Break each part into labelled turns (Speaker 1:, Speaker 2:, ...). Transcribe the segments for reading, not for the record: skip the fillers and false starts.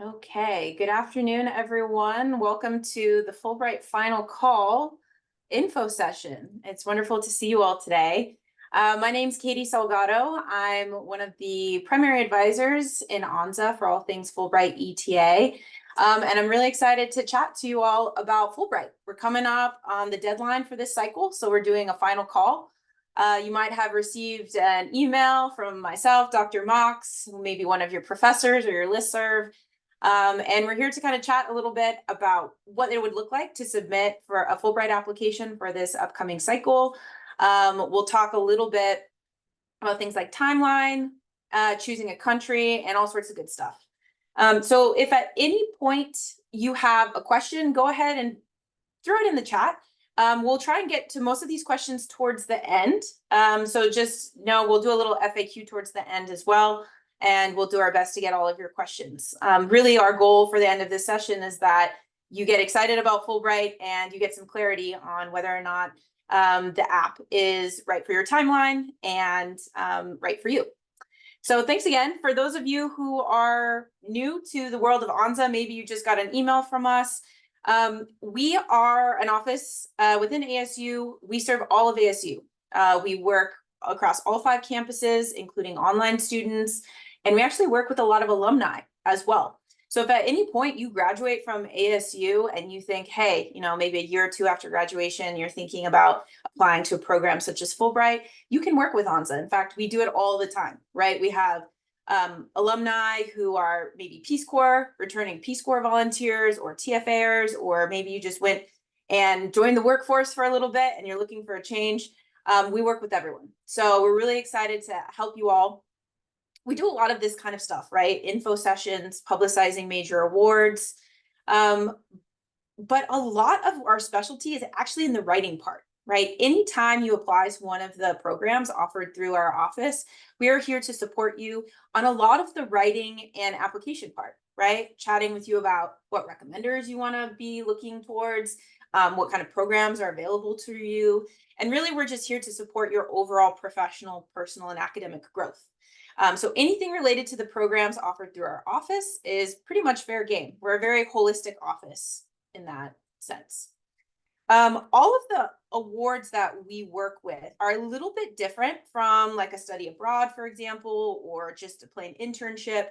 Speaker 1: Okay, good afternoon, everyone. Welcome to the Fulbright Final Call info session. It's wonderful to see you all today. My name's Katie Salgado. I'm one of the primary advisors in ONSA for all things Fulbright ETA. And I'm really excited to chat to you all about Fulbright. We're coming up on the deadline for this cycle, so we're doing a final call. You might have received an email from myself, Dr. Mox, maybe one of your professors or your listserv. And we're here to kind of chat a little bit about what it would look like to submit for a Fulbright application for this upcoming cycle. We'll talk a little bit about things like timeline, choosing a country, and all sorts of good stuff. So if at any point you have a question, go ahead and throw it in the chat. We'll try and get to most of these questions towards the end. So just know we'll do a little FAQ towards the end as well, and we'll do our best to get all of your questions. Really, our goal for the end of this session is that you get excited about Fulbright and you get some clarity on whether or not the app is right for your timeline and right for you. So thanks again. For those of you who are new to the world of ONSA, maybe you just got an email from us. We are an office within ASU. We serve all of ASU. We work across all 5 campuses, including online students, and we actually work with a lot of alumni as well. So if at any point you graduate from ASU and you think, hey, maybe a year or 2 after graduation, you're thinking about applying to a program such as Fulbright, you can work with ONSA. In fact, we do it all the time, right? We have alumni who are maybe Peace Corps, returning Peace Corps volunteers or TFAers, or maybe you just went and joined the workforce for a little bit and you're looking for a change. We work with everyone. So we're really excited to help you all. We do a lot of this kind of stuff, right? Info sessions, publicizing major awards. But a lot of our specialty is actually in the writing part, right? Anytime you apply to one of the programs offered through our office, we are here to support you on a lot of the writing and application part, right? Chatting with you about what recommenders you want to be looking towards, what kind of programs are available to you. And really, we're just here to support your overall professional, personal, and academic growth. So anything related to the programs offered through our office is pretty much fair game. We're a very holistic office in that sense. All of the awards that we work with are a little bit different from like a study abroad, for example, or just a plain internship.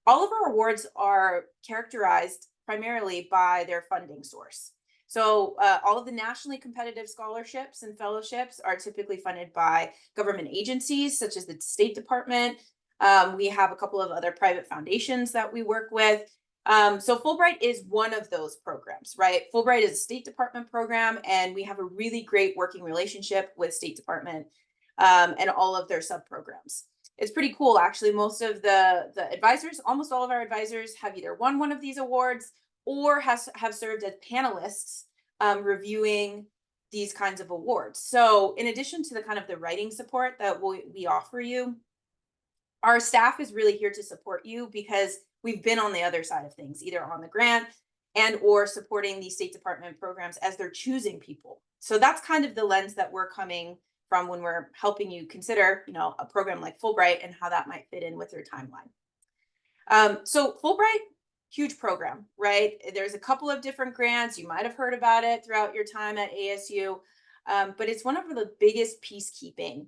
Speaker 1: All of our awards are characterized primarily by their funding source. So all of the nationally competitive scholarships and fellowships are typically funded by government agencies such as the State Department. We have a couple of other private foundations that we work with. So Fulbright is one of those programs, right? Fulbright is a State Department program, and we have a really great working relationship with State Department and all of their sub-programs. It's pretty cool, actually. Most of the advisors, almost all of our advisors, have either won one of these awards or have served as panelists reviewing these kinds of awards. So in addition to the kind of the writing support that we offer you, our staff is really here to support you because we've been on the other side of things, either on the grant and or supporting the State Department programs as they're choosing people. So that's kind of the lens that we're coming from when we're helping you consider, a program like Fulbright and how that might fit in with your timeline. So Fulbright, huge program, right? There's a couple of different grants. You might have heard about it throughout your time at ASU, but it's one of the biggest peacekeeping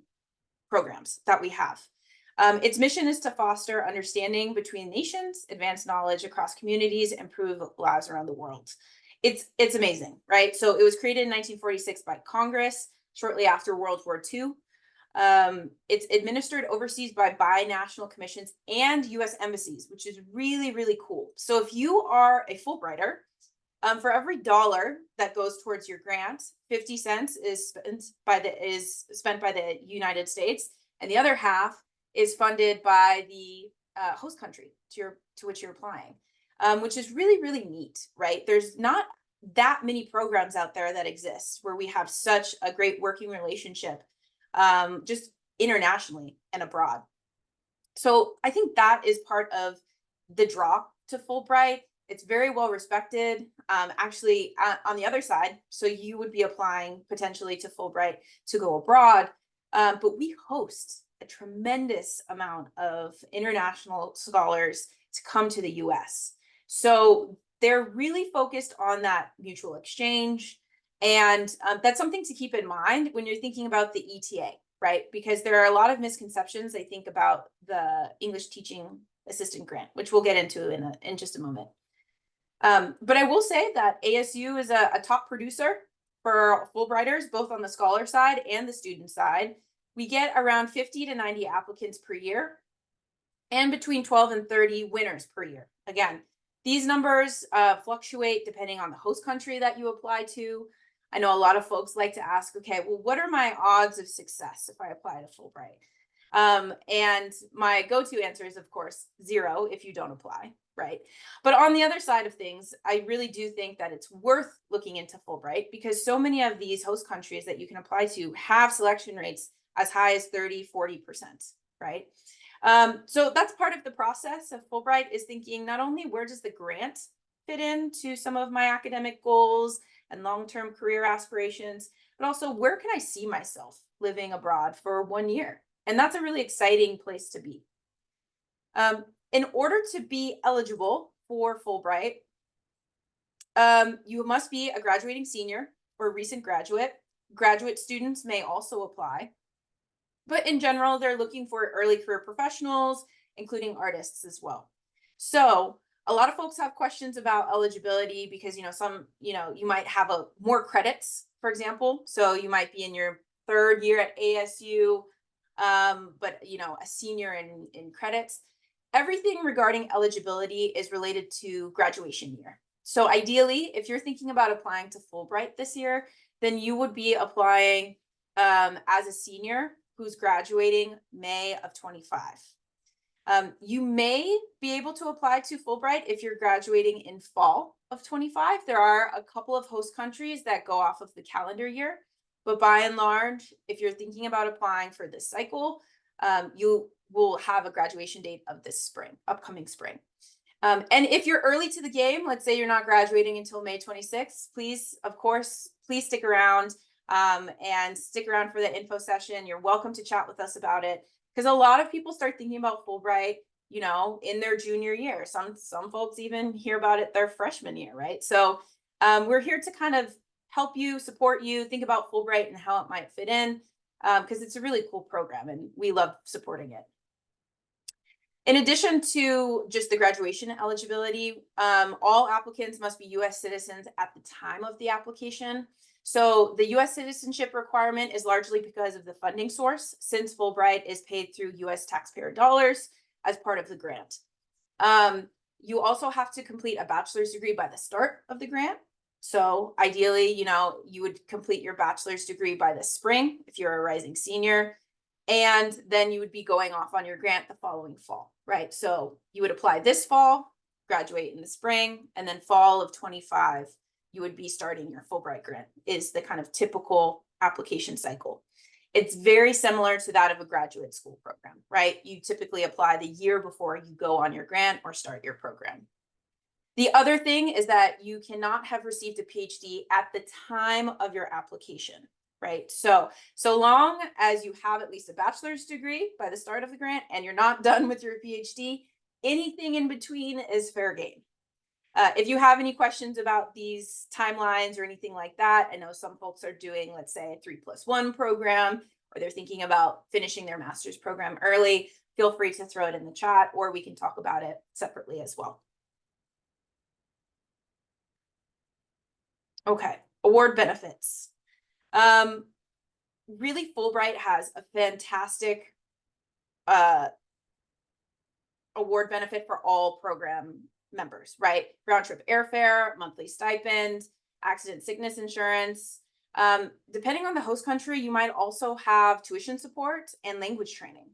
Speaker 1: programs that we have. Its mission is to foster understanding between nations, advance knowledge across communities, and improve lives around the world. It's amazing, right? So it was created in 1946 by Congress shortly after World War II. It's administered overseas by binational commissions and U.S. embassies, which is really, really cool. So if you are a Fulbrighter, for every $1 that goes towards your grant, 50 cents is spent by the United States, and the other half is funded by the host country to which you're applying, which is really, really neat, right? There's not that many programs out there that exist where we have such a great working relationship, just internationally and abroad. So I think that is part of the draw to Fulbright. It's very well respected. Actually, on the other side, so you would be applying potentially to Fulbright to go abroad, but we host a tremendous amount of international scholars to come to the US. So they're really focused on that mutual exchange. And that's something to keep in mind when you're thinking about the ETA, right? Because there are a lot of misconceptions, I think, about the English teaching assistant grant, which we'll get into in just a moment. But I will say that ASU is a top producer for Fulbrighters, both on the scholar side and the student side. We get around 50 to 90 applicants per year and between 12 and 30 winners per year. Again, these numbers fluctuate depending on the host country that you apply to. I know a lot of folks like to ask, okay, well, what are my odds of success if I apply to Fulbright? And my go-to answer is, of course, 0 if you don't apply, right? But on the other side of things, I really do think that it's worth looking into Fulbright because so many of these host countries that you can apply to have selection rates as high as 30, 40%, right? So that's part of the process of Fulbright is thinking not only where does the grant fit into some of my academic goals and long-term career aspirations, but also where can I see myself living abroad for 1 year? And that's a really exciting place to be. In order to be eligible for Fulbright, you must be a graduating senior or a recent graduate. Graduate students may also apply. But in general, they're looking for early career professionals, including artists as well. So a lot of folks have questions about eligibility because, you might have more credits, for example. So you might be in your 3rd year at ASU, but, a senior in credits. Everything regarding eligibility is related to graduation year. So ideally, if you're thinking about applying to Fulbright this year, then you would be applying as a senior who's graduating May of 25. You may be able to apply to Fulbright if you're graduating in fall of 25. There are a couple of host countries that go off of the calendar year, but by and large, if you're thinking about applying for this cycle, you will have a graduation date of this upcoming spring. And if you're early to the game, let's say you're not graduating until May 26th, please stick around. And stick around for the info session. You're welcome to chat with us about it because a lot of people start thinking about Fulbright, in their junior year. Some folks even hear about it their freshman year, right? So we're here to kind of help you, support you, think about Fulbright and how it might fit in because it's a really cool program and we love supporting it. In addition to just the graduation eligibility, all applicants must be U.S. citizens at the time of the application. So the U.S. citizenship requirement is largely because of the funding source, since Fulbright is paid through U.S. taxpayer dollars as part of the grant. You also have to complete a bachelor's degree by the start of the grant. So ideally, you would complete your bachelor's degree by the spring if you're a rising senior, and then you would be going off on your grant the following fall, right? So you would apply this fall, graduate in the spring, and then fall of 25, you would be starting your Fulbright grant is the kind of typical application cycle. It's very similar to that of a graduate school program, right? You typically apply the year before you go on your grant or start your program. The other thing is that you cannot have received a PhD at the time of your application, right? So long as you have at least a bachelor's degree by the start of the grant and you're not done with your PhD, anything in between is fair game. If you have any questions about these timelines or anything like that, I know some folks are doing, let's say, a 3+1 program, or they're thinking about finishing their master's program early. Feel free to throw it in the chat, or we can talk about it separately as well. Okay, award benefits. Really, Fulbright has a fantastic award benefit for all program members, right? Round trip airfare, monthly stipend, accident sickness insurance. Depending on the host country, you might also have tuition support and language training,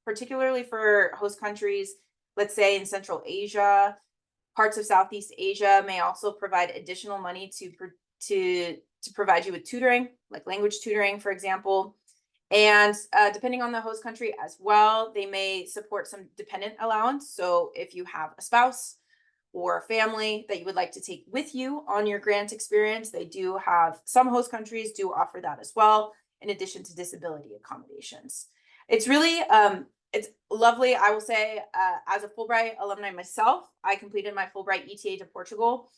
Speaker 1: particularly for host countries, let's say in Central Asia. Parts of Southeast Asia may also provide additional money to provide you with tutoring, like language tutoring, for example. And depending on the host country as well, they may support some dependent allowance. So if you have a spouse or a family that you would like to take with you on your grant experience, they do have, some host countries do offer that as well, in addition to disability accommodations. It's really It's lovely. I will say, as a Fulbright alumni myself, I completed my Fulbright ETA to Portugal.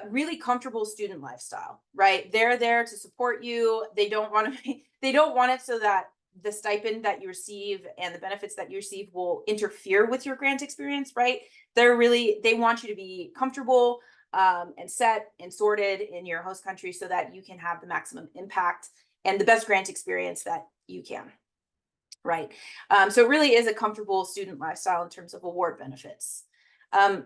Speaker 1: Really comfortable student lifestyle, right? They're there to support you. They don't want to they don't want it so that the stipend that you receive and the benefits that you receive will interfere with your grant experience, right? They want you to be comfortable, and set and sorted in your host country so that you can have the maximum impact and the best grant experience that you can. Right. So it really is a comfortable student lifestyle in terms of award benefits.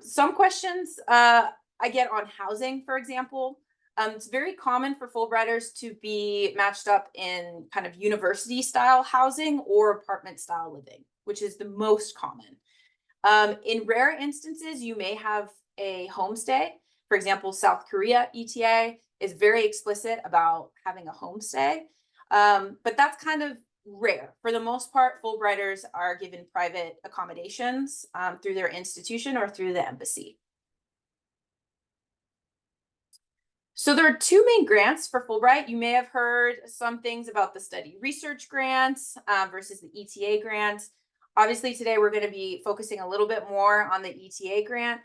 Speaker 1: Some questions I get on housing, for example. It's very common for Fulbrighters to be matched up in kind of university style housing or apartment style living, which is the most common. In rare instances, you may have a homestay. For example, South Korea ETA is very explicit about having a homestay, but that's kind of rare. For the most part, Fulbrighters are given private accommodations through their institution or through the embassy. So there are two main grants for Fulbright. You may have heard some things about the study research grants versus the ETA grant. Obviously, today we're going to be focusing a little bit more on the ETA grant.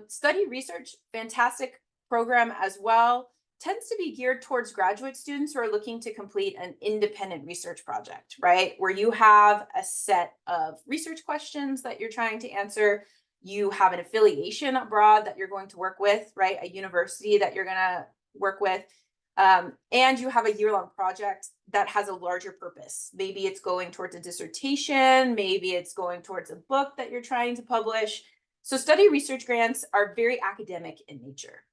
Speaker 1: Study research, fantastic program as well. Tends to be geared towards graduate students who are looking to complete an independent research project, right? Where you have a set of research questions that you're trying to answer. You have an affiliation abroad that you're going to work with, right? A university that you're going to work with. And you have a year-long project that has a larger purpose. Maybe it's going towards a dissertation, maybe it's going towards a book that you're trying to publish. So study research grants are very academic in nature.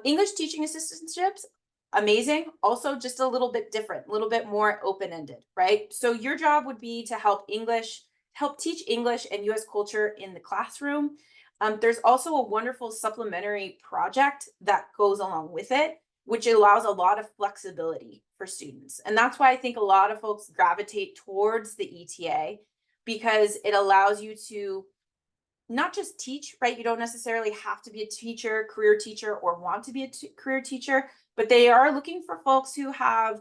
Speaker 1: English teaching assistantships, amazing. Also just a little bit different, a little bit more open-ended, right? So your job would be to help teach English and US culture in the classroom. There's also a wonderful supplementary project that goes along with it, which allows a lot of flexibility for students. And that's why I think a lot of folks gravitate towards the ETA, because it allows you to not just teach, right? You don't necessarily have to be a teacher, career teacher, or want to be a career teacher, but they are looking for folks who have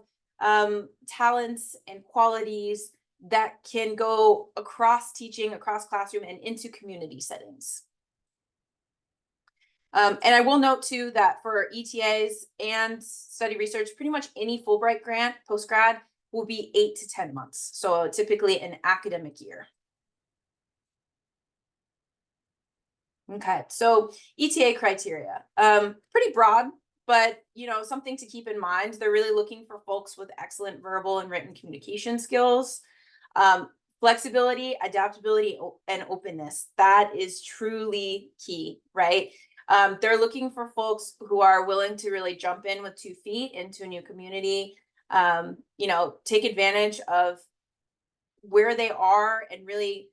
Speaker 1: talents and qualities that can go across teaching, across classroom, and into community settings. And I will note too that for ETAs and study research, pretty much any Fulbright grant post-grad will be 8 to 10 months. So typically an academic year. Okay, so ETA criteria, pretty broad, but something to keep in mind. They're really looking for folks with excellent verbal and written communication skills, flexibility, adaptability, and openness. That is truly key, right? They're looking for folks who are willing to really jump in with 2 feet into a new community, take advantage of where they are and really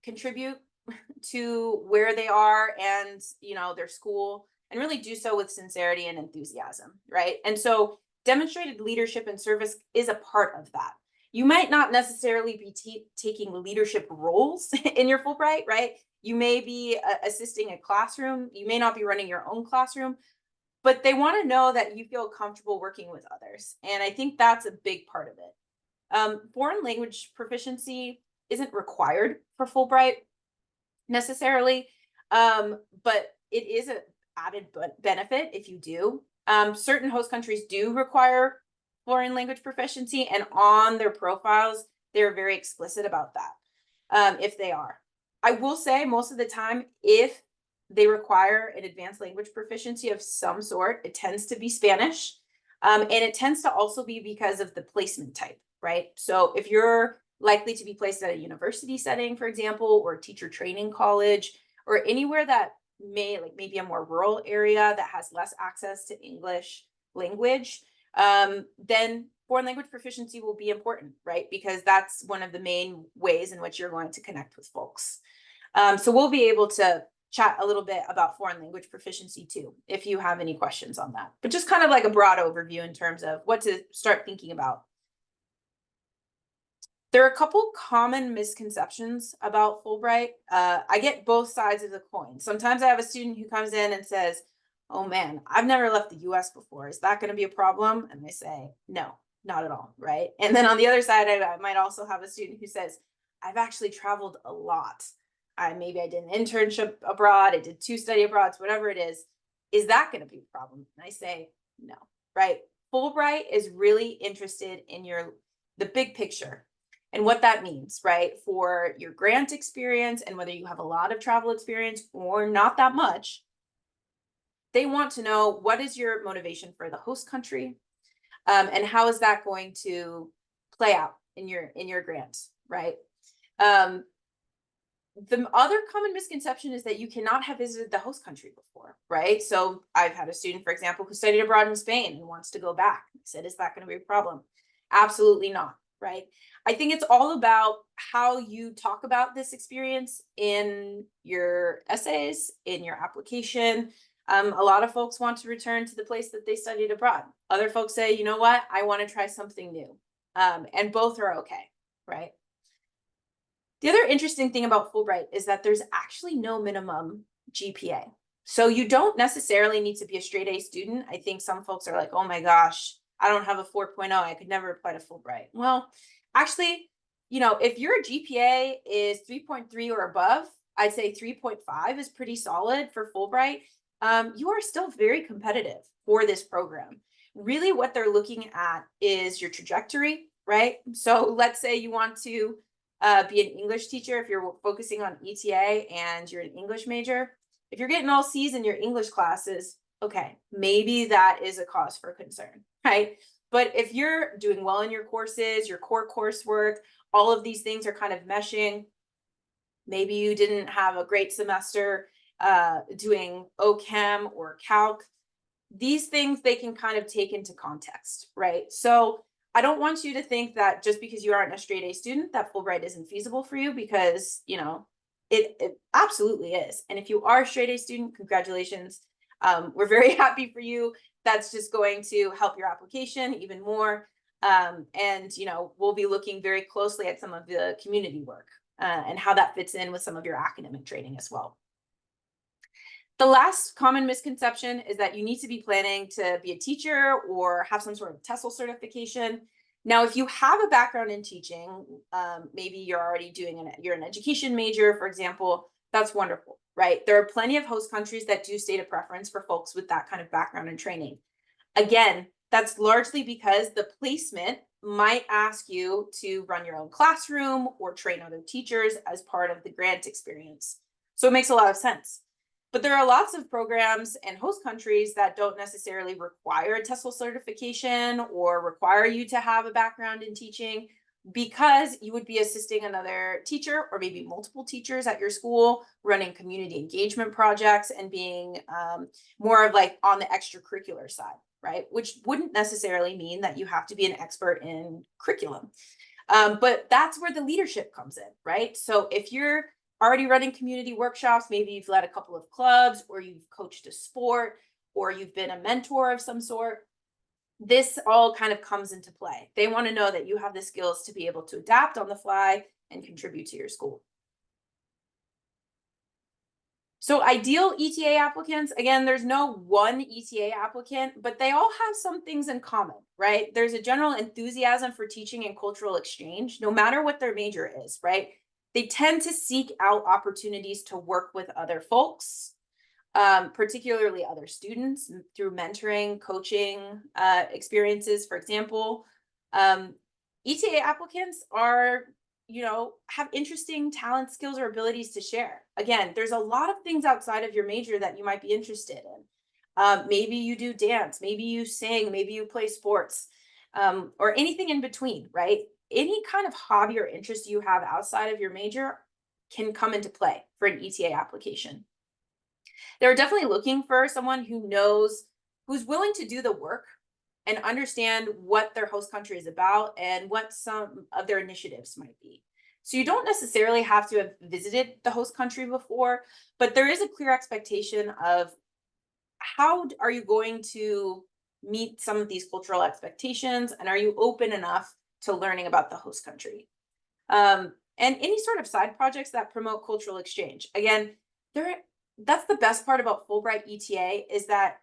Speaker 1: contribute to where they are and their school, and really do so with sincerity and enthusiasm, right? And so demonstrated leadership and service is a part of that. You might not necessarily be taking leadership roles in your Fulbright, right? You may be assisting a classroom, you may not be running your own classroom, but they want to know that you feel comfortable working with others, and I think that's a big part of it. Foreign language proficiency isn't required for Fulbright necessarily, but it is an added benefit if you do. Certain host countries do require foreign language proficiency, and on their profiles, they're very explicit about that, if they are. I will say most of the time, if they require an advanced language proficiency of some sort, it tends to be Spanish, and it tends to also be because of the placement type, right? So if you're likely to be placed at a university setting, for example, or teacher training college, or anywhere that maybe a more rural area that has less access to English language, then foreign language proficiency will be important, right? Because that's one of the main ways in which you're going to connect with folks. So we'll be able to chat a little bit about foreign language proficiency too, if you have any questions on that. But just kind of like a broad overview in terms of what to start thinking about. There are a couple common misconceptions about Fulbright. I get both sides of the coin. Sometimes I have a student who comes in and says, "Oh man, I've never left the US before. Is that going to be a problem?" And I say, "No, Not at all, right? And then on the other side, I might also have a student who says, I've actually traveled a lot. Maybe I did an internship abroad, I did 2 study abroads, whatever it is. Is that going to be a problem? And I say, no, right? Fulbright is really interested in the big picture and what that means, right? For your grant experience and whether you have a lot of travel experience or not that much, they want to know what is your motivation for the host country, and how is that going to play out in your grant, right? Um, the other common misconception is that you cannot have visited the host country before, right? So I've had a student, for example, who studied abroad in Spain and wants to go back. I said, is that going to be a problem? Absolutely not, right? I think it's all about how you talk about this experience in your essays, in your application. A lot of folks want to return to the place that they studied abroad. Other folks say, you know what, I want to try something new. And both are okay, right? The other interesting thing about Fulbright is that there's actually no minimum GPA. So you don't necessarily need to be a straight A student. I think some folks are like, oh my gosh, I don't have a 4.0. I could never apply to Fulbright. Well, actually, if your GPA is 3.3 or above, I'd say 3.5 is pretty solid for Fulbright. You are still very competitive for this program. Really, what they're looking at is your trajectory, right? So let's say you want to be an English teacher. If you're focusing on ETA and you're an English major, if you're getting all C's in your English classes, okay, maybe that is a cause for concern, right? But if you're doing well in your courses, your core coursework, all of these things are kind of meshing. Maybe you didn't have a great semester doing OChem or Calc. These things they can kind of take into context, right? So I don't want you to think that just because you aren't a straight A student, that Fulbright isn't feasible for you, because, it absolutely is. And if you are a straight A student, congratulations. We're very happy for you. That's just going to help your application even more. And, we'll be looking very closely at some of the community work and how that fits in with some of your academic training as well. The last common misconception is that you need to be planning to be a teacher or have some sort of TESOL certification. Now, if you have a background in teaching, maybe you're already you're an education major, for example, that's wonderful, right? There are plenty of host countries that do state a preference for folks with that kind of background and training. Again, that's largely because the placement might ask you to run your own classroom or train other teachers as part of the grant experience. So it makes a lot of sense. But there are lots of programs and host countries that don't necessarily require a TESOL certification or require you to have a background in teaching, because you would be assisting another teacher or maybe multiple teachers at your school, running community engagement projects and being more of like on the extracurricular side, right? Which wouldn't necessarily mean that you have to be an expert in curriculum. But that's where the leadership comes in, right? So if you're already running community workshops, maybe you've led a couple of clubs, or you've coached a sport, or you've been a mentor of some sort, this all kind of comes into play. They want to know that you have the skills to be able to adapt on the fly and contribute to your school. So ideal ETA applicants, again, there's no one ETA applicant, but they all have some things in common, right? There's a general enthusiasm for teaching and cultural exchange, no matter what their major is, right? They tend to seek out opportunities to work with other folks, particularly other students, through mentoring, coaching experiences, for example. ETA applicants are, have interesting talent, skills, or abilities to share. Again, there's a lot of things outside of your major that you might be interested in. Maybe you do dance, maybe you sing, maybe you play sports, or anything in between, right? Any kind of hobby or interest you have outside of your major can come into play for an ETA application. They're definitely looking for someone who's willing to do the work and understand what their host country is about and what some of their initiatives might be. So you don't necessarily have to have visited the host country before, but there is a clear expectation of how are you going to meet some of these cultural expectations, and are you open enough to learning about the host country? And any sort of side projects that promote cultural exchange. Again, that's the best part about Fulbright ETA, is that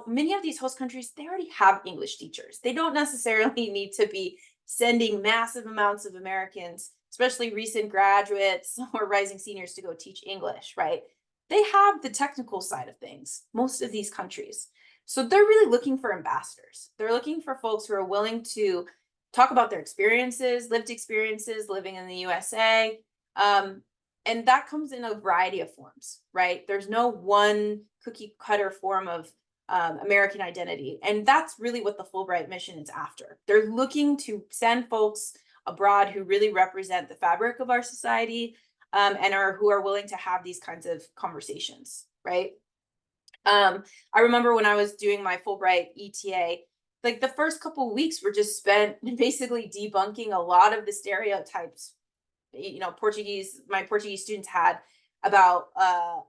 Speaker 1: many of these host countries, they already have English teachers. They don't necessarily need to be sending massive amounts of Americans, especially recent graduates or rising seniors, to go teach English, right? They have the technical side of things, most of these countries. So they're really looking for ambassadors. They're looking for folks who are willing to talk about their experiences, lived experiences living in the USA. And that comes in a variety of forms, right? There's no one cookie cutter form of American identity. And that's really what the Fulbright mission is after. They're looking to send folks abroad who really represent the fabric of our society, and who are willing to have these kinds of conversations, right? I remember when I was doing my Fulbright ETA, like the first couple of weeks were just spent basically debunking a lot of the stereotypes, my Portuguese students had about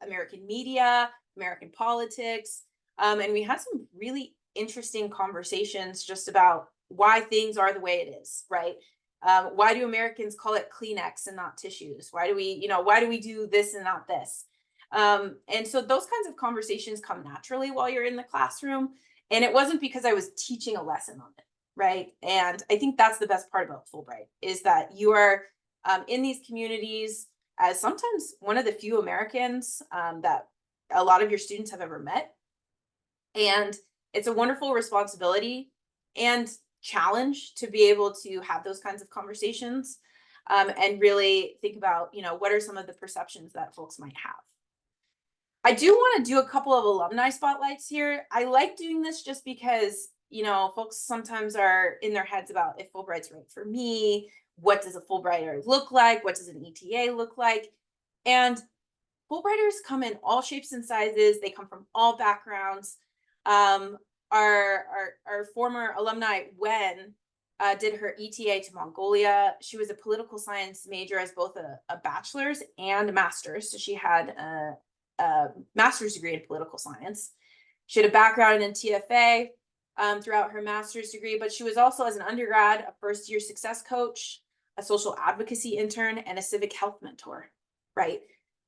Speaker 1: American media, American politics. And we had some really interesting conversations just about why things are the way it is, right? Why do Americans call it Kleenex and not tissues? Why do we do this and not this? And so those kinds of conversations come naturally while you're in the classroom. And it wasn't because I was teaching a lesson on it, right? And I think that's the best part about Fulbright, is that you are in these communities as sometimes one of the few Americans that a lot of your students have ever met. And it's a wonderful responsibility and challenge to be able to have those kinds of conversations, and really think about, what are some of the perceptions that folks might have. I do want to do a couple of alumni spotlights here. I like doing this just because, folks sometimes are in their heads about if Fulbright's right for me, what does a Fulbrighter look like? What does an ETA look like? And Fulbrighters come in all shapes and sizes. They come from all backgrounds. Our former alumni, Wen, did her ETA to Mongolia. She was a political science major as both a bachelor's and a master's. So she had a master's degree in political science. She had a background in TFA throughout her master's degree, but she was also, as an undergrad, a first-year success coach, a social advocacy intern, and a civic health mentor, right?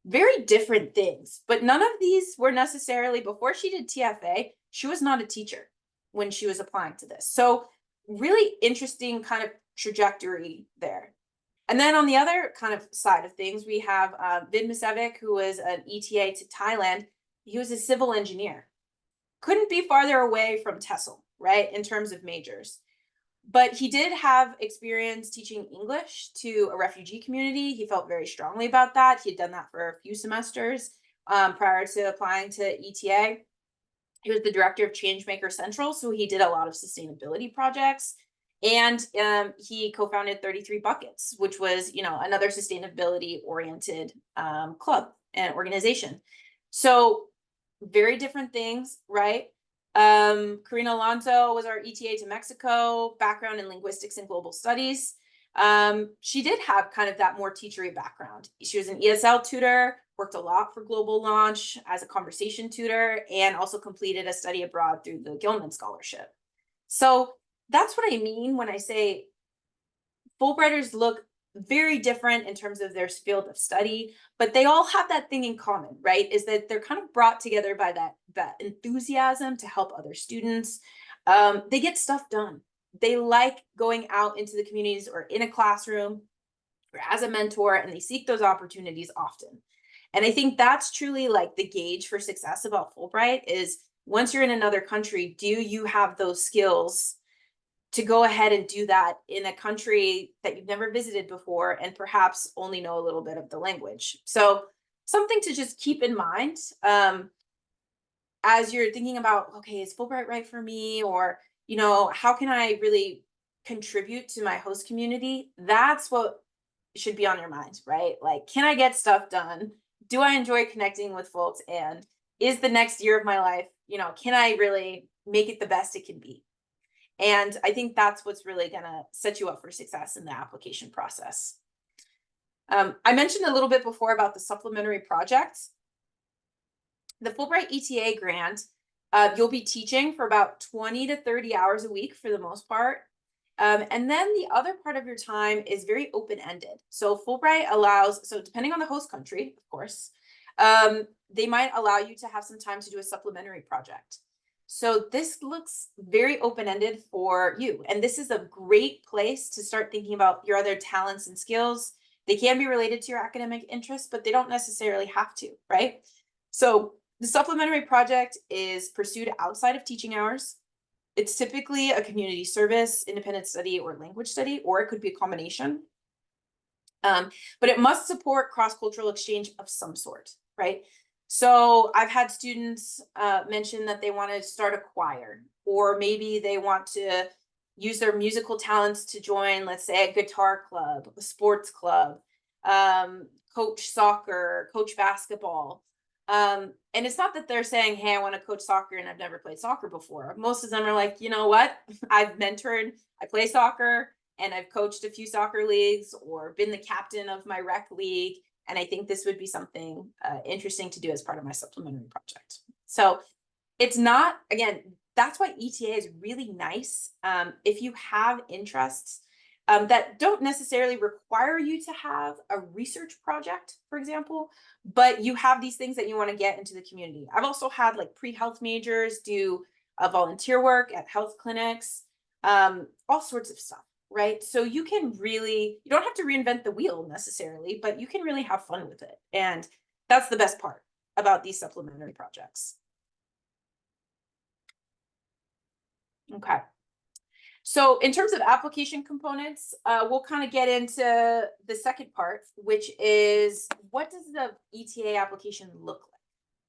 Speaker 1: Very different things, but none of these were necessarily, before she did TFA, she was not a teacher when she was applying to this. So really interesting kind of trajectory there. And then on the other kind of side of things, we have Vid Misevic, who was an ETA to Thailand. He was a civil engineer. Couldn't be farther away from TESOL, right, in terms of majors. But he did have experience teaching English to a refugee community. He felt very strongly about that. He had done that for a few semesters prior to applying to ETA. He was the director of Changemaker Central, so he did a lot of sustainability projects. And he co-founded 33 Buckets, which was, another sustainability-oriented club and organization. So very different things, right? Karina Alonso was our ETA to Mexico, background in linguistics and global studies. She did have kind of that more teachery background. She was an ESL tutor, worked a lot for Global Launch as a conversation tutor, and also completed a study abroad through the Gilman Scholarship. So that's what I mean when I say Fulbrighters look very different in terms of their field of study, but they all have that thing in common, right? Is that they're kind of brought together by that enthusiasm to help other students. They get stuff done. They like going out into the communities or in a classroom or as a mentor, and they seek those opportunities often. And I think that's truly like the gauge for success about Fulbright is, once you're in another country, do you have those skills to go ahead and do that in a country that you've never visited before and perhaps only know a little bit of the language? So something to just keep in mind as you're thinking about, okay, is Fulbright right for me? Or, how can I really contribute to my host community? That's what should be on your mind, right? Like, can I get stuff done? Do I enjoy connecting with folks? And is the next year of my life, can I really make it the best it can be? And I think that's what's really going to set you up for success in the application process. I mentioned a little bit before about the supplementary projects. The Fulbright ETA grant, you'll be teaching for about 20 to 30 hours a week for the most part. And then the other part of your time is very open-ended. So Fulbright allows, so depending on the host country, of course, they might allow you to have some time to do a supplementary project. So this looks very open-ended for you. And this is a great place to start thinking about your other talents and skills. They can be related to your academic interests, but they don't necessarily have to, right? So the supplementary project is pursued outside of teaching hours. It's typically a community service, independent study, or language study, or it could be a combination. But it must support cross-cultural exchange of some sort, right? So I've had students mention that they want to start a choir, or maybe they want to use their musical talents to join, let's say, a guitar club, a sports club, coach soccer, coach basketball. And it's not that they're saying, hey, I want to coach soccer and I've never played soccer before. Most of them are like, you know what? I've mentored, I play soccer, and I've coached a few soccer leagues or been the captain of my rec league. And I think this would be something interesting to do as part of my supplementary project. So it's not, again, that's why ETA is really nice. If you have interests that don't necessarily require you to have a research project, for example, but you have these things that you want to get into the community. I've also had like pre-health majors do volunteer work at health clinics, all sorts of stuff, right? So you can really, you don't have to reinvent the wheel necessarily, but you can really have fun with it. And that's the best part about these supplementary projects. Okay. So in terms of application components, we'll kind of get into the second part, which is what does the ETA application look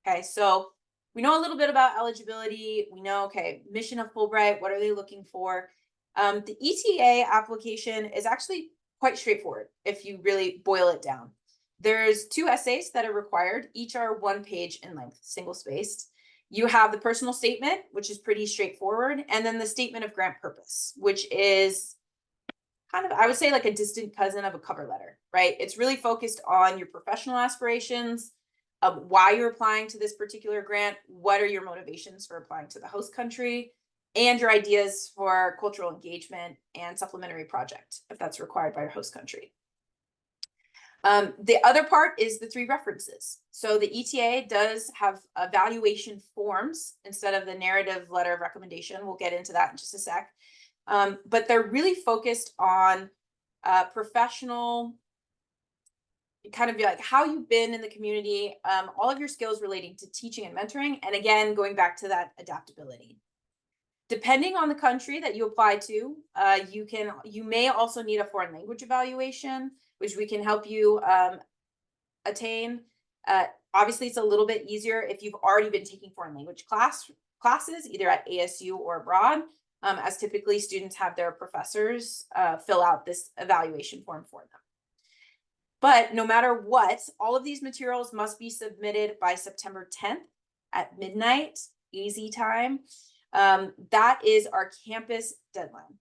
Speaker 1: like? Okay, so we know a little bit about eligibility. We know, okay, mission of Fulbright, what are they looking for? The ETA application is actually quite straightforward if you really boil it down. There's 2 essays that are required. Each are 1 page in length, single spaced. You have the personal statement, which is pretty straightforward, and then the statement of grant purpose, which is kind of, I would say, like a distant cousin of a cover letter, right? It's really focused on your professional aspirations, of why you're applying to this particular grant, what are your motivations for applying to the host country, and your ideas for cultural engagement and supplementary project, if that's required by your host country. The other part is the 3 references. So the ETA does have evaluation forms instead of the narrative letter of recommendation. We'll get into that in just a sec. But they're really focused on professional, kind of like how you've been in the community, all of your skills relating to teaching and mentoring, and again, going back to that adaptability. Depending on the country that you apply to, you may also need a foreign language evaluation, which we can help you attain. Obviously, it's a little bit easier if you've already been taking foreign language classes, either at ASU or abroad, as typically students have their professors fill out this evaluation form for them. But no matter what, all of these materials must be submitted by September 10th at midnight, easy time. That is our campus deadline.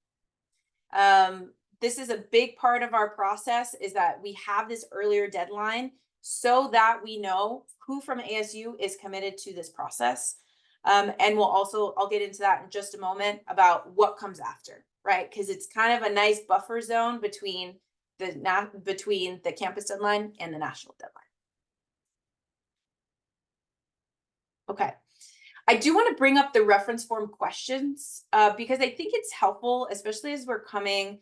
Speaker 1: This is a big part of our process, is that we have this earlier deadline so that we know who from ASU is committed to this process. And I'll get into that in just a moment about what comes after, right? Because it's kind of a nice buffer zone between the campus deadline and the national deadline. Okay. I do want to bring up the reference form questions because I think it's helpful, especially as we're coming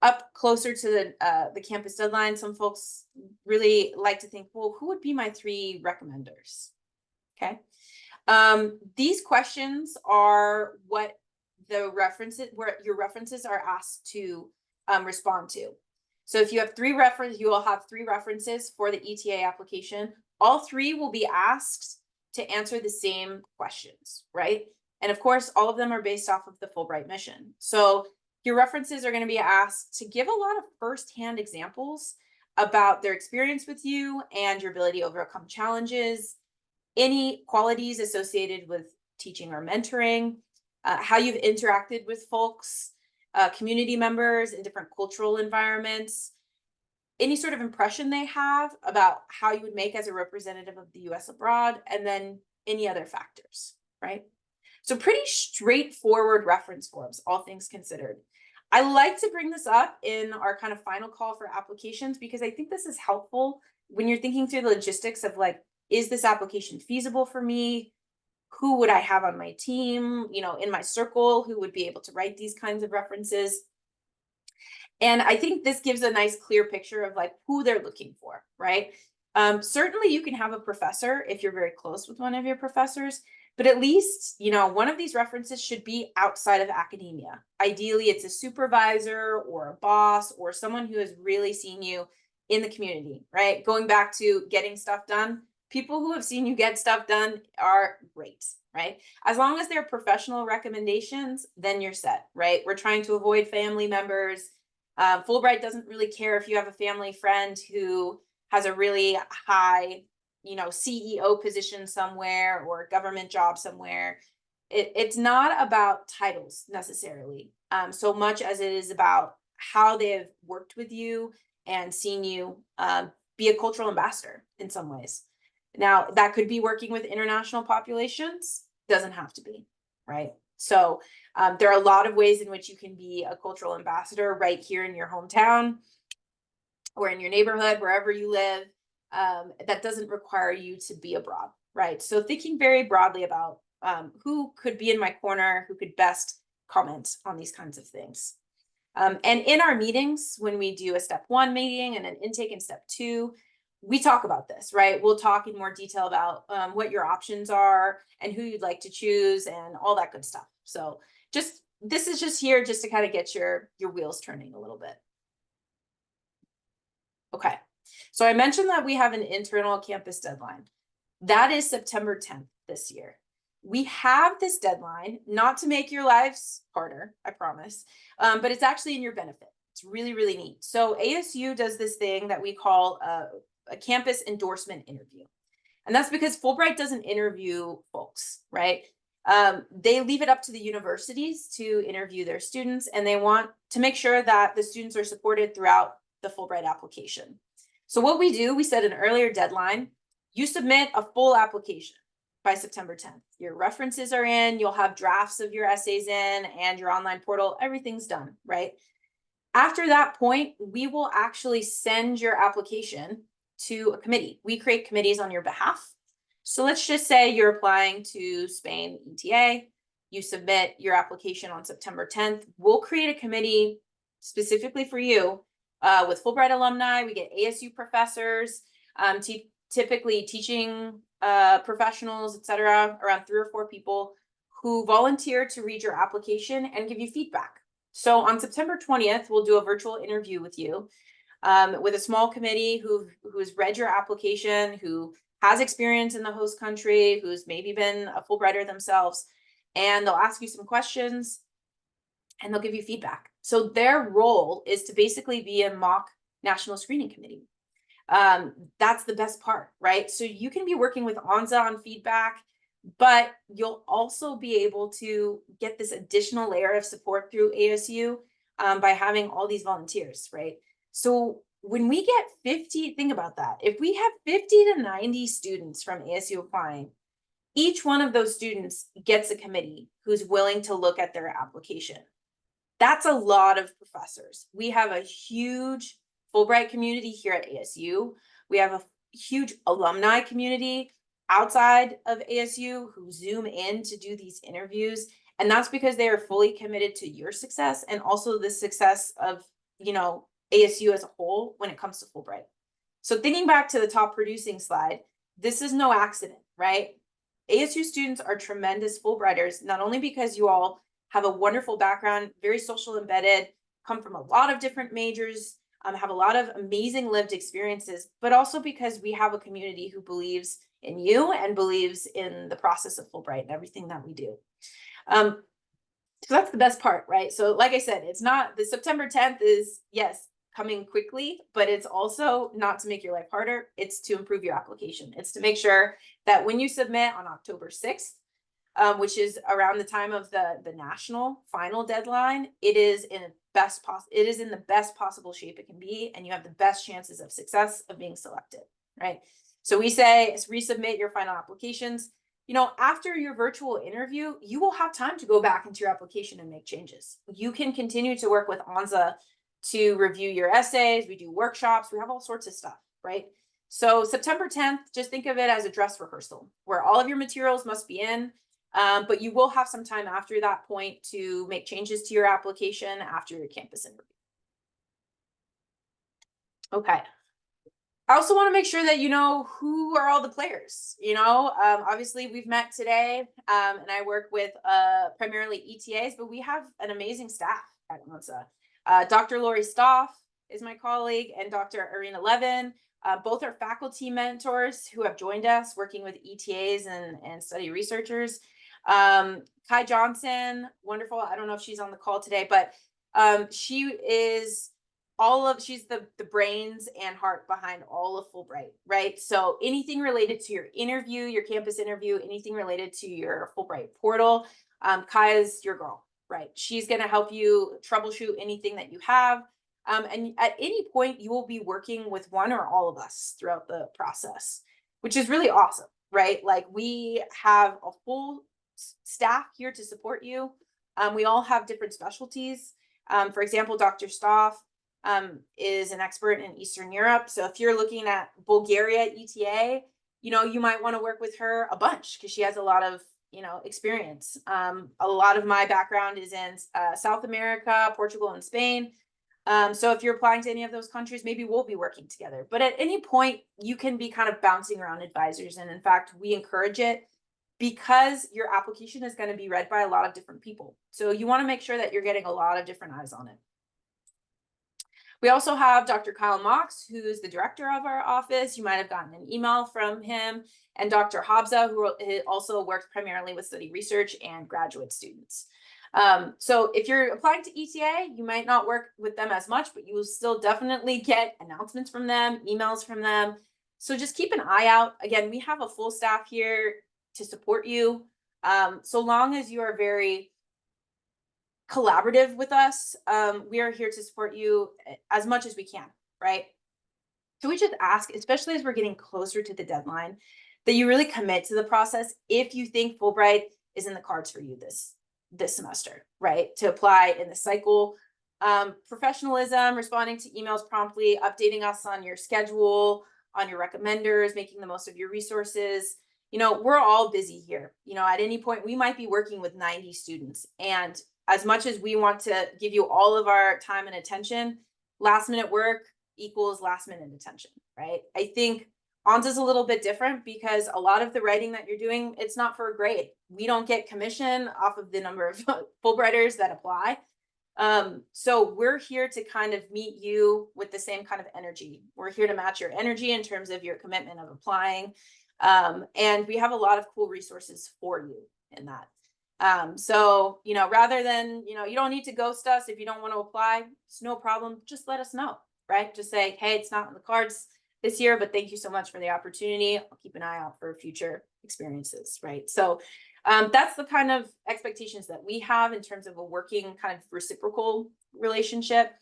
Speaker 1: up closer to the campus deadline. Some folks really like to think, well, who would be my 3 recommenders? Okay. These questions are what your references are asked to respond to. So if you have 3 references, you will have 3 references for the ETA application. All 3 will be asked to answer the same questions, right? And of course, all of them are based off of the Fulbright mission. So your references are going to be asked to give a lot of firsthand examples about their experience with you and your ability to overcome challenges, any qualities associated with teaching or mentoring, how you've interacted with folks, community members in different cultural environments, any sort of impression they have about how you would make as a representative of the US abroad, and then any other factors, right? So pretty straightforward reference forms, all things considered. I like to bring this up in our kind of final call for applications because I think this is helpful when you're thinking through the logistics of like, is this application feasible for me? who would I have on my team, in my circle, who would be able to write these kinds of references. And I think this gives a nice clear picture of like who they're looking for, right? Certainly you can have a professor if you're very close with one of your professors, but at least, one of these references should be outside of academia. Ideally, it's a supervisor or a boss or someone who has really seen you in the community, right? Going back to getting stuff done, people who have seen you get stuff done are great, right? As long as they're professional recommendations, then you're set, right? We're trying to avoid family members. Fulbright doesn't really care if you have a family friend who has a really high, CEO position somewhere or a government job somewhere. It's not about titles necessarily, so much as it is about how they've worked with you and seen you be a cultural ambassador in some ways. Now, that could be working with international populations, doesn't have to be, right? So there are a lot of ways in which you can be a cultural ambassador right here in your hometown or in your neighborhood, wherever you live. That doesn't require you to be abroad, right? So thinking very broadly about who could be in my corner, who could best comment on these kinds of things. And in our meetings, when we do a step 1 meeting and an intake in step 2, we talk about this, right? We'll talk in more detail about what your options are and who you'd like to choose and all that good stuff. So this is just here just to kind of get your wheels turning a little bit. Okay, so I mentioned that we have an internal campus deadline. That is September 10th this year. We have this deadline not to make your lives harder, I promise, but it's actually in your benefit. It's really, really neat. So ASU does this thing that we call a campus endorsement interview. And that's because Fulbright doesn't interview folks, right? They leave it up to the universities to interview their students, and they want to make sure that the students are supported throughout the Fulbright application. So what we do, we set an earlier deadline. You submit a full application by September 10th. Your references are in, you'll have drafts of your essays in and your online portal, everything's done, right? After that point, we will actually send your application to a committee. We create committees on your behalf. So let's just say you're applying to Spain ETA, you submit your application on September 10th. We'll create a committee specifically for you with Fulbright alumni. We get ASU professors, typically teaching professionals, etc., around 3 or 4 people who volunteer to read your application and give you feedback. So on September 20th, we'll do a virtual interview with you with a small committee who's read your application, who has experience in the host country, who's maybe been a Fulbrighter themselves, and they'll ask you some questions and they'll give you feedback. So their role is to basically be a mock national screening committee. That's the best part, right? So you can be working with ONSA on feedback, but you'll also be able to get this additional layer of support through ASU by having all these volunteers, right? So when we get 50, think about that. If we have 50 to 90 students from ASU applying, each one of those students gets a committee who's willing to look at their application. That's a lot of professors. We have a huge Fulbright community here at ASU. We have a huge alumni community outside of ASU who Zoom in to do these interviews. And that's because they are fully committed to your success and also the success of, ASU as a whole when it comes to Fulbright. So thinking back to the top producing slide, this is no accident, right? ASU students are tremendous Fulbrighters, not only because you all have a wonderful background, very social embedded, come from a lot of different majors, have a lot of amazing lived experiences, but also because we have a community who believes in you and believes in the process of Fulbright and everything that we do. So that's the best part, right? So like I said, it's not, the September 10th is, yes, coming quickly, but it's also not to make your life harder. It's to improve your application. It's to make sure that when you submit on October 6th, which is around the time of the national final deadline, it is in the best possible shape it can be, and you have the best chances of success of being selected, right? So we say resubmit your final applications. After your virtual interview, you will have time to go back into your application and make changes. You can continue to work with ONSA to review your essays. We do workshops. We have all sorts of stuff, right? So September 10th, just think of it as a dress rehearsal where all of your materials must be in. But you will have some time after that point to make changes to your application after your campus interview. Okay. I also want to make sure that you know who are all the players. Obviously we've met today, and I work with primarily ETAs, but we have an amazing staff at Monza. Dr. Lori Stoff is my colleague, and Dr. Irina Levin. Both are faculty mentors who have joined us working with ETAs and study researchers. Kai Johnson, wonderful. I don't know if she's on the call today, but she is she's the brains and heart behind all of Fulbright, right? So anything related to your interview, your campus interview, anything related to your Fulbright portal, Kai is your girl, right? She's going to help you troubleshoot anything that you have. And at any point, you will be working with one or all of us throughout the process, which is really awesome, right? Like, we have a full staff here to support you. We all have different specialties. For example, Dr. Stoff is an expert in Eastern Europe. So if you're looking at Bulgaria ETA, you might want to work with her a bunch because she has a lot of, experience. A lot of my background is in South America, Portugal, and Spain. So if you're applying to any of those countries, maybe we'll be working together. But at any point, you can be kind of bouncing around advisors. And in fact, we encourage it because your application is going to be read by a lot of different people. So you want to make sure that you're getting a lot of different eyes on it. We also have Dr. Kyle Mox, who's the director of our office. You might have gotten an email from him, and Dr. Habza, who also works primarily with study research and graduate students. So if you're applying to ETA, you might not work with them as much, but you will still definitely get announcements from them, emails from them. So just keep an eye out. Again, we have a full staff here to support you. So long as you are very collaborative with us, we are here to support you as much as we can, right? So we just ask, especially as we're getting closer to the deadline, that you really commit to the process if you think Fulbright is in the cards for you this semester, right? To apply in the cycle. Professionalism, responding to emails promptly, updating us on your schedule, on your recommenders, making the most of your resources. We're all busy here. At any point, we might be working with 90 students. And as much as we want to give you all of our time and attention, last minute work equals last minute attention, right? I think ONSA's a little bit different because a lot of the writing that you're doing, it's not for a grade. We don't get commission off of the number of Fulbrighters that apply. So we're here to kind of meet you with the same kind of energy. We're here to match your energy in terms of your commitment of applying. And we have a lot of cool resources for you in that. So, rather than, you don't need to ghost us if you don't want to apply. It's no problem. Just let us know, right? Just say, hey, it's not in the cards this year, but thank you so much for the opportunity. I'll keep an eye out for future experiences, right? So that's the kind of expectations that we have in terms of a working kind of reciprocal relationship.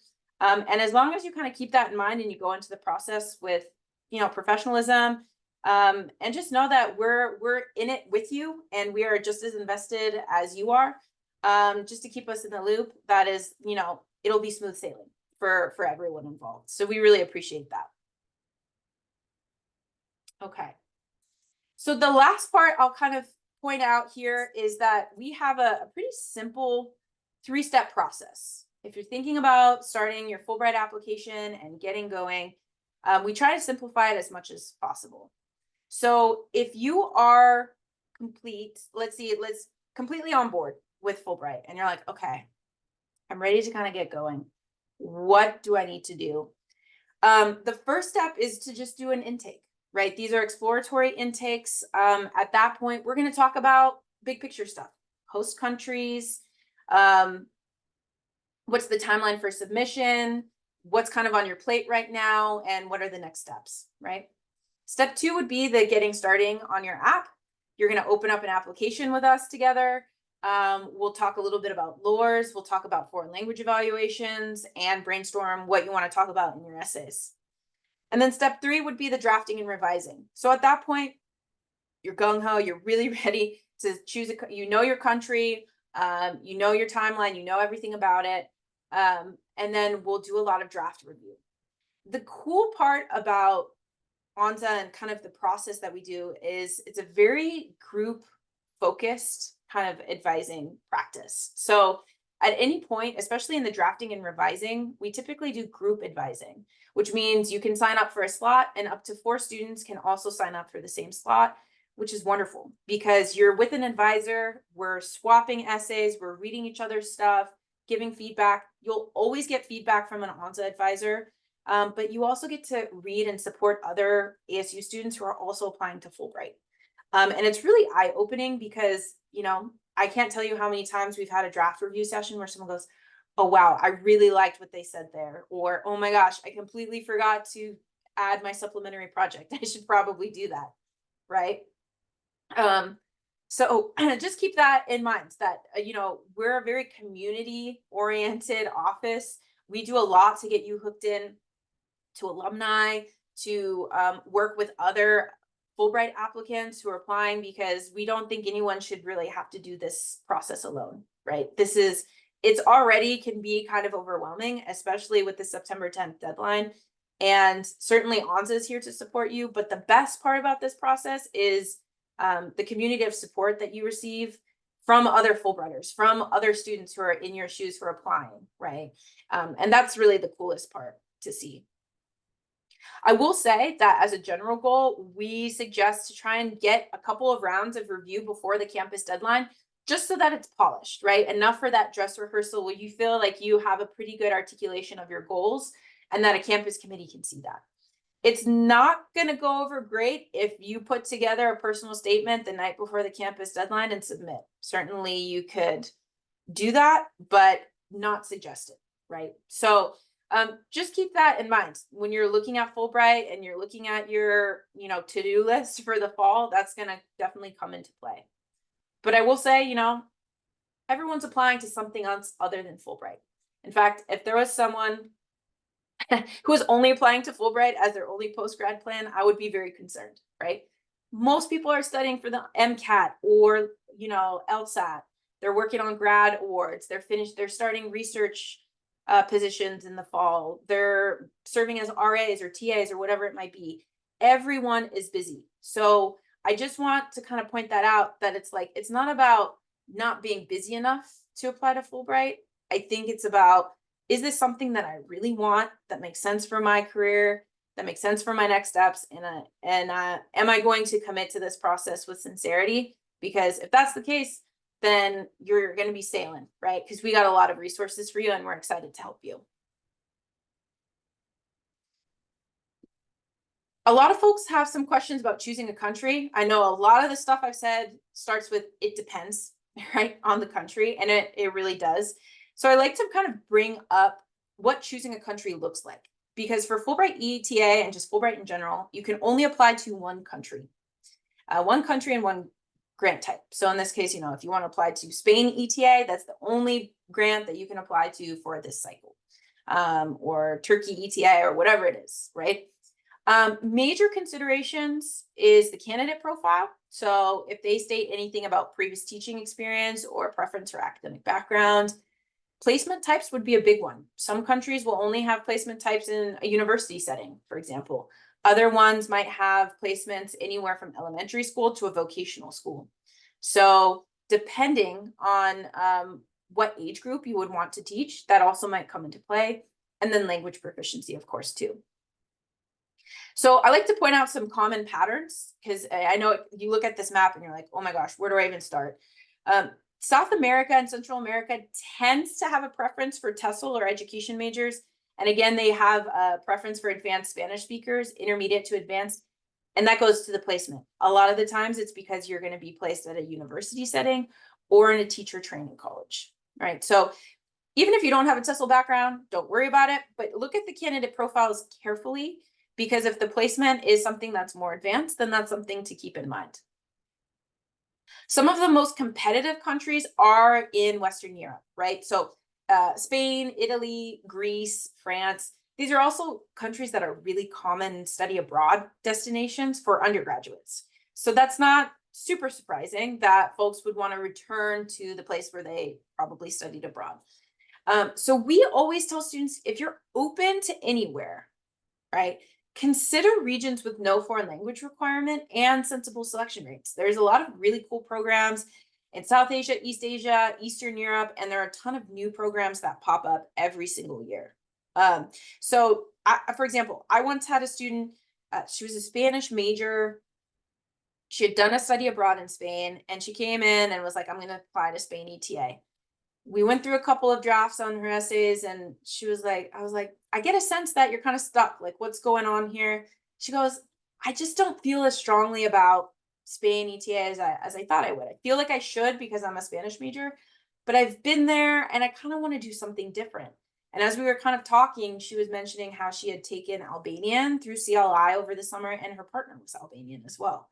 Speaker 1: And as long as you kind of keep that in mind and you go into the process with, professionalism, and just know that we're in it with you and we are just as invested as you are, just to keep us in the loop. That is, it'll be smooth sailing for everyone involved. So we really appreciate that. Okay. So the last part I'll kind of point out here is that we have a pretty simple 3-step process. If you're thinking about starting your Fulbright application and getting going, we try to simplify it as much as possible. So if you are completely on board with Fulbright and you're like, okay, I'm ready to kind of get going. What do I need to do? The first step is to just do an intake, right? These are exploratory intakes. At that point, we're going to talk about big picture stuff, host countries, what's the timeline for submission, what's kind of on your plate right now, and what are the next steps, right? Step 2 would be the getting starting on your app. You're going to open up an application with us together. We'll talk a little bit about lures. We'll talk about foreign language evaluations and brainstorm what you want to talk about in your essays. And then step 3 would be the drafting and revising. So at that point, you're gung-ho, you're really ready to choose your country, your timeline, everything about it. And then we'll do a lot of draft review. The cool part about ONSA and kind of the process that we do is it's a very group focused kind of advising practice. So at any point, especially in the drafting and revising, we typically do group advising, which means you can sign up for a slot and up to 4 students can also sign up for the same slot, which is wonderful because you're with an advisor, we're swapping essays, we're reading each other's stuff, giving feedback. You'll always get feedback from an ONSA advisor, but you also get to read and support other ASU students who are also applying to Fulbright. And it's really eye-opening because, I can't tell you how many times we've had a draft review session where someone goes, oh, wow, I really liked what they said there. Or, oh my gosh, I completely forgot to add my supplementary project. I should probably do that, right? So just keep that in mind that, we're a very community-oriented office. We do a lot to get you hooked in to alumni, to work with other Fulbright applicants who are applying, because we don't think anyone should really have to do this process alone, right? It's already can be kind of overwhelming, especially with the September 10th deadline. And certainly ONSA is here to support you. But the best part about this process is the community of support that you receive from other Fulbrighters, from other students who are in your shoes for applying, right? And that's really the coolest part to see. I will say that as a general goal, we suggest to try and get a couple of rounds of review before the campus deadline, just so that it's polished, right? Enough for that dress rehearsal where you feel like you have a pretty good articulation of your goals and that a campus committee can see that. It's not going to go over great if you put together a personal statement the night before the campus deadline and submit. Certainly you could do that, but not suggested, right? So just keep that in mind when you're looking at Fulbright and you're looking at your, to-do list for the fall. That's going to definitely come into play. But I will say, everyone's applying to something else other than Fulbright. In fact, if there was someone who is only applying to Fulbright as their only post-grad plan, I would be very concerned, right? Most people are studying for the MCAT or, LSAT. They're working on grad awards. They're starting research positions in the fall. They're serving as RAs or TAs or whatever it might be. Everyone is busy. So I just want to kind of point that out, that it's not about not being busy enough to apply to Fulbright. I think it's about, is this something that I really want, that makes sense for my career, that makes sense for my next steps? And am I going to commit to this process with sincerity? Because if that's the case, then you're going to be sailing, right? Because we got a lot of resources for you and we're excited to help you. A lot of folks have some questions about choosing a country. I know a lot of the stuff I've said starts with it depends, right, on the country, and it really does. So I like to kind of bring up what choosing a country looks like, because for Fulbright ETA and just Fulbright in general, you can only apply to one country and one grant type. So in this case, if you want to apply to Spain ETA, that's the only grant that you can apply to for this cycle, or Turkey ETA or whatever it is, right? Major considerations is the candidate profile. So if they state anything about previous teaching experience or preference for academic background. Placement types would be a big one. Some countries will only have placement types in a university setting, for example. Other ones might have placements anywhere from elementary school to a vocational school. So depending on what age group you would want to teach, that also might come into play. And then language proficiency, of course, too. So I like to point out some common patterns, because I know you look at this map and you're like, oh my gosh, where do I even start? South America and Central America tends to have a preference for TESOL or education majors. And again, they have a preference for advanced Spanish speakers, intermediate to advanced, and that goes to the placement. A lot of the times it's because you're going to be placed at a university setting or in a teacher training college, right? So even if you don't have a TESOL background, don't worry about it, but look at the candidate profiles carefully, because if the placement is something that's more advanced, then that's something to keep in mind. Some of the most competitive countries are in Western Europe, right? So Spain, Italy, Greece, France. These are also countries that are really common study abroad destinations for undergraduates. So that's not super surprising that folks would want to return to the place where they probably studied abroad. So we always tell students, if you're open to anywhere, right, consider regions with no foreign language requirement and sensible selection rates. There's a lot of really cool programs in South Asia, East Asia, Eastern Europe, and there are a ton of new programs that pop up every single year. For example, I once had a student, she was a Spanish major. She had done a study abroad in Spain, and she came in and was like, I'm going to apply to Spain ETA. We went through a couple of drafts on her essays, and she was like, I was like, I get a sense that you're kind of stuck. Like, what's going on here? She goes, I just don't feel as strongly about Spain ETA as I thought I would. I feel like I should because I'm a Spanish major, but I've been there and I kind of want to do something different. And as we were kind of talking, she was mentioning how she had taken Albanian through CLI over the summer, and her partner was Albanian as well.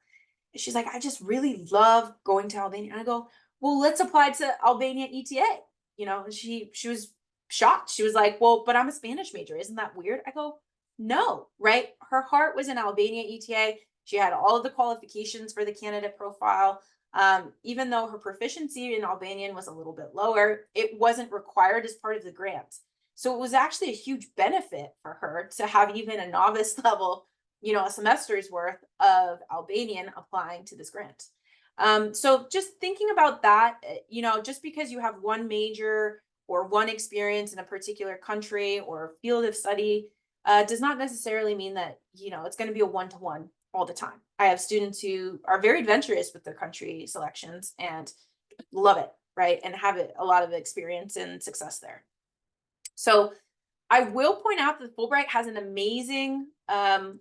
Speaker 1: And she's like, I just really love going to Albania. And I go, well, let's apply to Albania ETA. You know, and she was shocked. She was like, well, but I'm a Spanish major. Isn't that weird? I go, no, right? Her heart was in Albania ETA. She had all of the qualifications for the candidate profile. Even though her proficiency in Albanian was a little bit lower, it wasn't required as part of the grant. So it was actually a huge benefit for her to have even a novice level, you know, a semester's worth of Albanian applying to this grant. So just thinking about that, you know, just because you have one major or one experience in a particular country or field of study, does not necessarily mean that, you know, it's going to be a one-to-one all the time. I have students who are very adventurous with their country selections and love it, right? And have a lot of experience and success there. So I will point out that Fulbright has an amazing part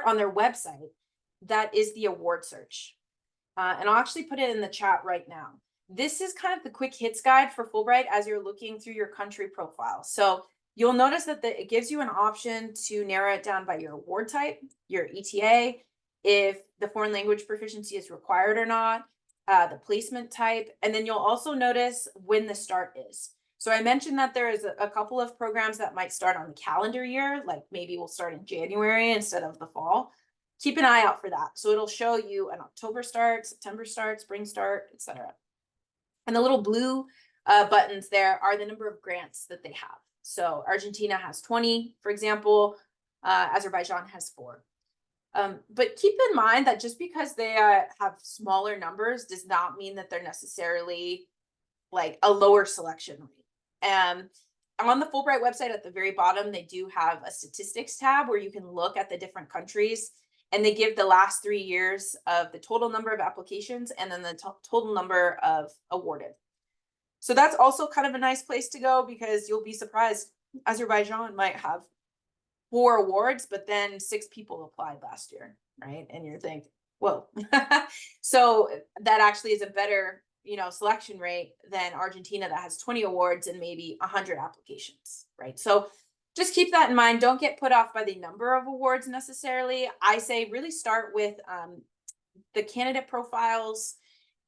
Speaker 1: on their website that is the award search. And I'll actually put it in the chat right now. This is kind of the quick hits guide for Fulbright as you're looking through your country profile. So you'll notice that it gives you an option to narrow it down by your award type, your ETA, if the foreign language proficiency is required or not, the placement type, and then you'll also notice when the start is. So I mentioned that there is a couple of programs that might start on the calendar year, like maybe we'll start in January instead of the fall. Keep an eye out for that. So it'll show you an October start, September start, spring start, etc. And the little blue buttons there are the number of grants that they have. So Argentina has 20, for example, Azerbaijan has 4. But keep in mind that just because they have smaller numbers does not mean that they're necessarily like a lower selection rate. And on the Fulbright website at the very bottom, they do have a statistics tab where you can look at the different countries, and they give the last 3 years of the total number of applications and then the total number of awarded. So that's also kind of a nice place to go, because you'll be surprised. Azerbaijan might have 4 awards, but then 6 people applied last year, right? And you're thinking, whoa. So that actually is a better, you know, selection rate than Argentina that has 20 awards and maybe 100 applications, right? So just keep that in mind. Don't get put off by the number of awards necessarily. I say really start with the candidate profiles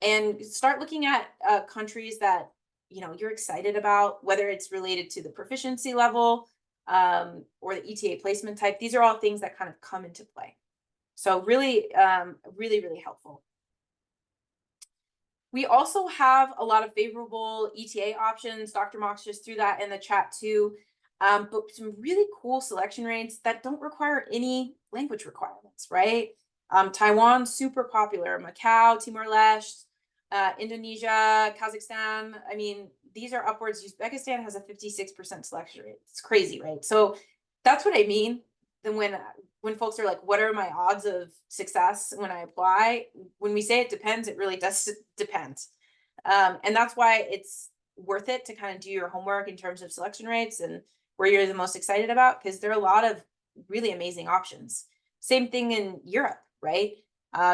Speaker 1: and start looking at countries that, you know, you're excited about, whether it's related to the proficiency level or the ETA placement type. These are all things that kind of come into play. So really, really helpful. We also have a lot of favorable ETA options. Dr. Mox just threw that in the chat too. But some really cool selection rates that don't require any language requirements, right? Taiwan, super popular. Macau, Timor-Leste, Indonesia, Kazakhstan. I mean, these are upwards. Uzbekistan has a 56% selection rate. It's crazy, right? So that's what I mean. Then when folks are like, what are my odds of success when I apply? When we say it depends, it really does depend. And that's why it's worth it to kind of do your homework in terms of selection rates and where you're the most excited about, because there are a lot of really amazing options. Same thing in Europe, right?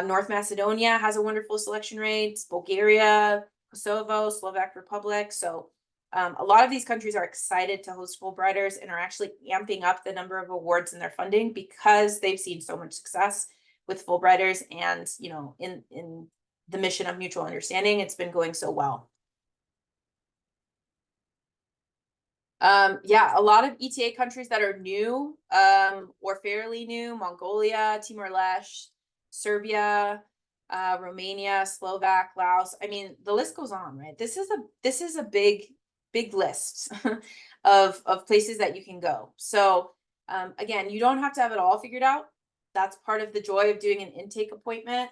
Speaker 1: North Macedonia has a wonderful selection rate, Bulgaria, Kosovo, Slovak Republic. So a lot of these countries are excited to host Fulbrighters and are actually amping up the number of awards in their funding because they've seen so much success with Fulbrighters, and, you know, in the mission of mutual understanding, it's been going so well. Yeah, a lot of ETA countries that are new or fairly new: Mongolia, Timor-Leste, Serbia, Romania, Slovak, Laos. I mean, the list goes on, right? This is a big list of places that you can go. So Again, you don't have to have it all figured out. That's part of the joy of doing an intake appointment.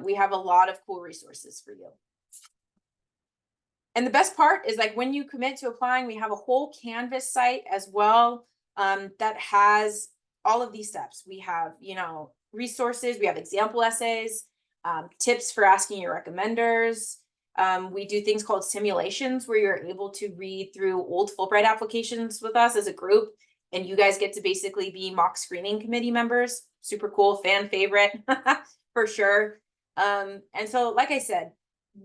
Speaker 1: We have a lot of cool resources for you. And the best part is, like, when you commit to applying, we have a whole Canvas site as well, that has all of these steps. We have, resources, we have example essays, tips for asking your recommenders. We do things called simulations where you're able to read through old Fulbright applications with us as a group, and you guys get to basically be mock screening committee members. Super cool, fan favorite for sure. And so, like I said,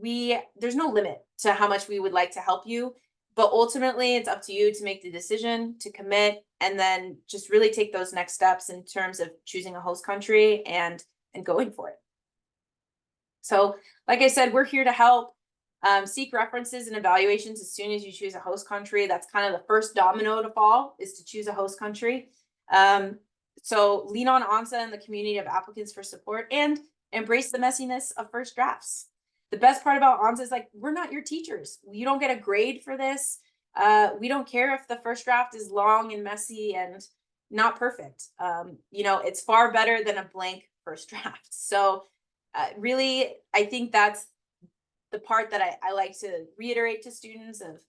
Speaker 1: there's no limit to how much we would like to help you, but ultimately it's up to you to make the decision to commit, and then just really take those next steps in terms of choosing a host country and going for it. So, like I said, we're here to help. Seek references and evaluations as soon as you choose a host country. That's kind of the first domino to fall, is to choose a host country. So lean on ANSA and the community of applicants for support, and embrace the messiness of first drafts. The best part about ANSA is, like, we're not your teachers. You don't get a grade for this. We don't care if the first draft is long and messy and not perfect. It's far better than a blank first draft. So really, I think that's the part that I like to reiterate to students of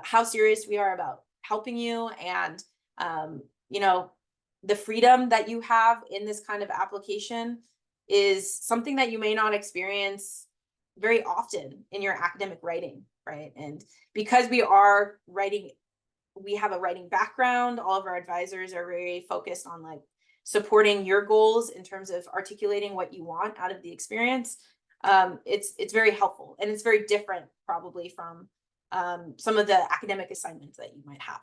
Speaker 1: how serious we are about helping you, and the freedom that you have in this kind of application is something that you may not experience very often in your academic writing, right? And because we are writing, we have a writing background, all of our advisors are very focused on, like, supporting your goals in terms of articulating what you want out of the experience. It's very helpful, and it's very different probably from some of the academic assignments that you might have.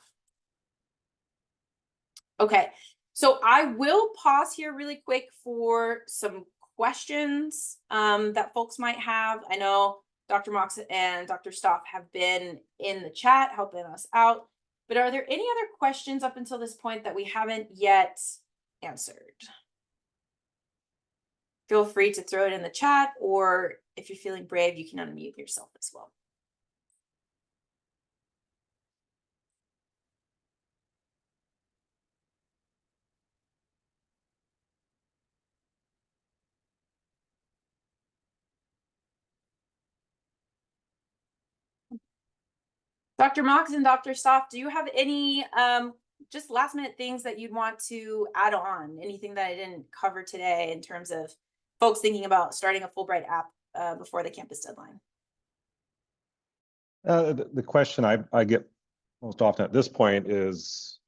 Speaker 1: Okay, so I will pause here really quick for some questions that folks might have. I know Dr. Mox and Dr. Stoff have been in the chat helping us out, but are there any other questions up until this point that we haven't yet answered? Feel free to throw it in the chat, or if you're feeling brave, you can unmute yourself as well. Dr. Mox and Dr. Stoff, do you have any just last minute things that you'd want to add on? Anything that I didn't cover today in terms of folks thinking about starting a Fulbright app before the campus deadline?
Speaker 2: The question I get most often at this point is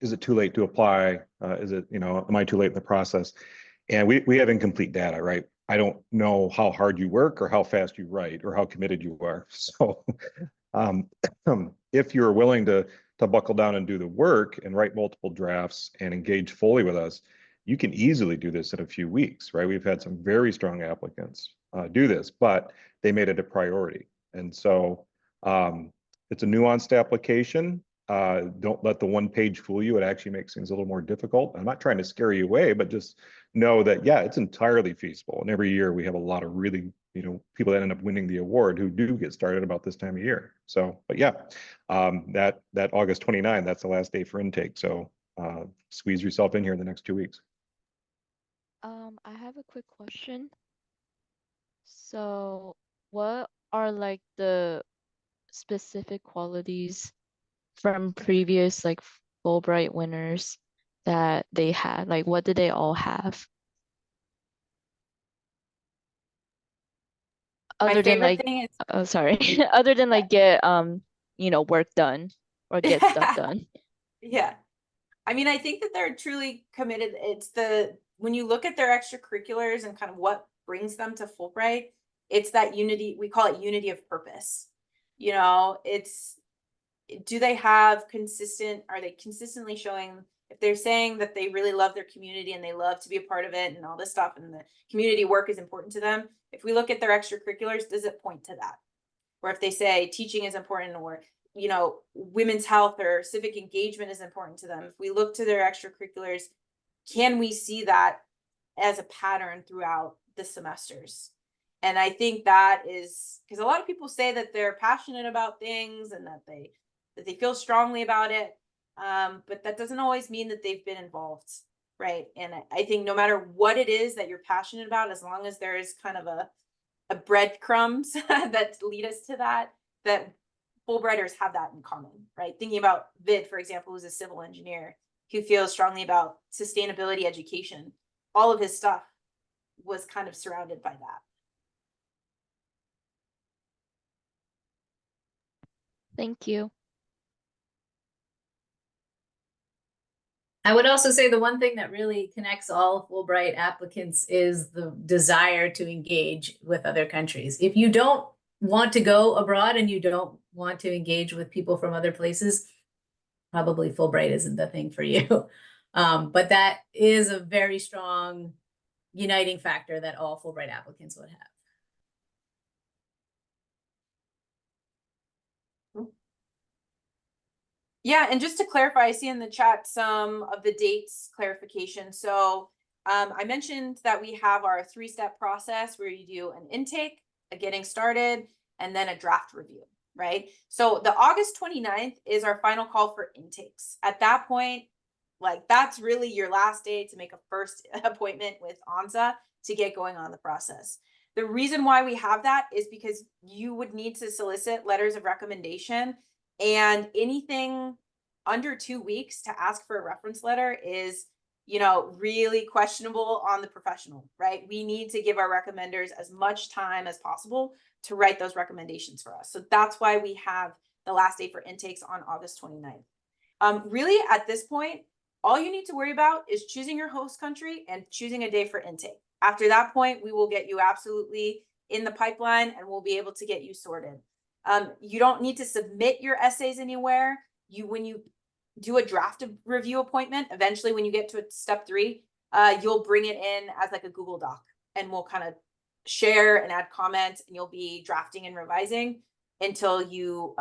Speaker 2: it too late to apply? Is it, am I too late in the process? And we have incomplete data, right? I don't know how hard you work or how fast you write or how committed you are. So if you're willing to buckle down and do the work and write multiple drafts and engage fully with us, you can easily do this in a few weeks, right? We've had some very strong applicants do this, but they made it a priority. And so it's a nuanced application. Don't let the one page fool you. It actually makes things a little more difficult. I'm not trying to scare you away, but just know that, yeah, it's entirely feasible. And every year we have a lot of really, people that end up winning the award who do get started about this time of year. So, but yeah, that August 29, that's the last day for intake. So squeeze yourself in here in the next 2 weeks.
Speaker 3: I have a quick question. So what are, like, the specific qualities from previous, like, Fulbright winners that they had? Like, what did they all have? Other than, like,
Speaker 1: thing is,
Speaker 3: oh, sorry, other than, like, get work done or get stuff done.
Speaker 1: Yeah. I mean, I think that they're truly committed. It's when you look at their extracurriculars and kind of what brings them to Fulbright, it's that unity. We call it unity of purpose. Do they have are they consistently showing, if they're saying that they really love their community and they love to be a part of it and all this stuff, and the community work is important to them, if we look at their extracurriculars, does it point to that? Or if they say teaching is important, or women's health or civic engagement is important to them, if we look to their extracurriculars, can we see that as a pattern throughout the semesters? And I think that is because a lot of people say that they're passionate about things and that they feel strongly about it. but that doesn't always mean that they've been involved, right? And I think no matter what it is that you're passionate about, as long as there is kind of a breadcrumbs that lead us to that Fulbrighters have that in common, right? Thinking about Vid, for example, who's a civil engineer who feels strongly about sustainability education. All of his stuff was kind of surrounded by that.
Speaker 3: Thank you.
Speaker 4: I would also say the one thing that really connects all Fulbright applicants is the desire to engage with other countries. If you don't want to go abroad and you don't want to engage with people from other places, probably Fulbright isn't the thing for you. But that is a very strong uniting factor that all Fulbright applicants would have.
Speaker 1: Yeah, and just to clarify, I see in the chat some of the dates clarification. So I mentioned that we have our 3-step process where you do an intake, a getting started, and then a draft review, right? So the August 29th is our final call for intakes. At that point, like that's really your last day to make a first appointment with ANZA to get going on the process. The reason why we have that is because you would need to solicit letters of recommendation, and anything under 2 weeks to ask for a reference letter is, you know, really questionable on the professional, right? We need to give our recommenders as much time as possible to write those recommendations for us. So that's why we have the last day for intakes on August 29th. Really, at this point, all you need to worry about is choosing your host country and choosing a day for intake. After that point, we will get you absolutely in the pipeline and we'll be able to get you sorted. You don't need to submit your essays anywhere. When you do a draft review appointment, eventually when you get to step 3, you'll bring it in as like a Google Doc and we'll kind of share and add comments, and you'll be drafting and revising until you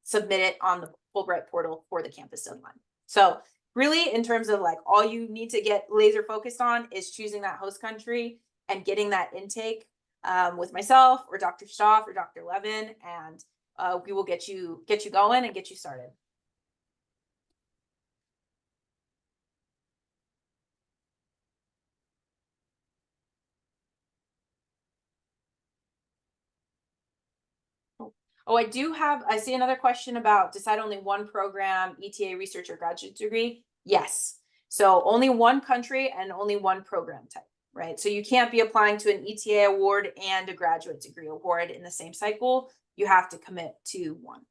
Speaker 1: submit it on the Fulbright portal for the campus deadline. So really, in terms of like all you need to get laser focused on is choosing that host country and getting that intake with myself or Dr. Stoff or Dr. Levin, and we will get you going and get you started. Oh, I see another question about decide only one program, ETA, research, or graduate degree. Yes. So only one country and only one program type, right? So you can't be applying to an ETA award and a graduate degree award in the same cycle. You have to commit to one.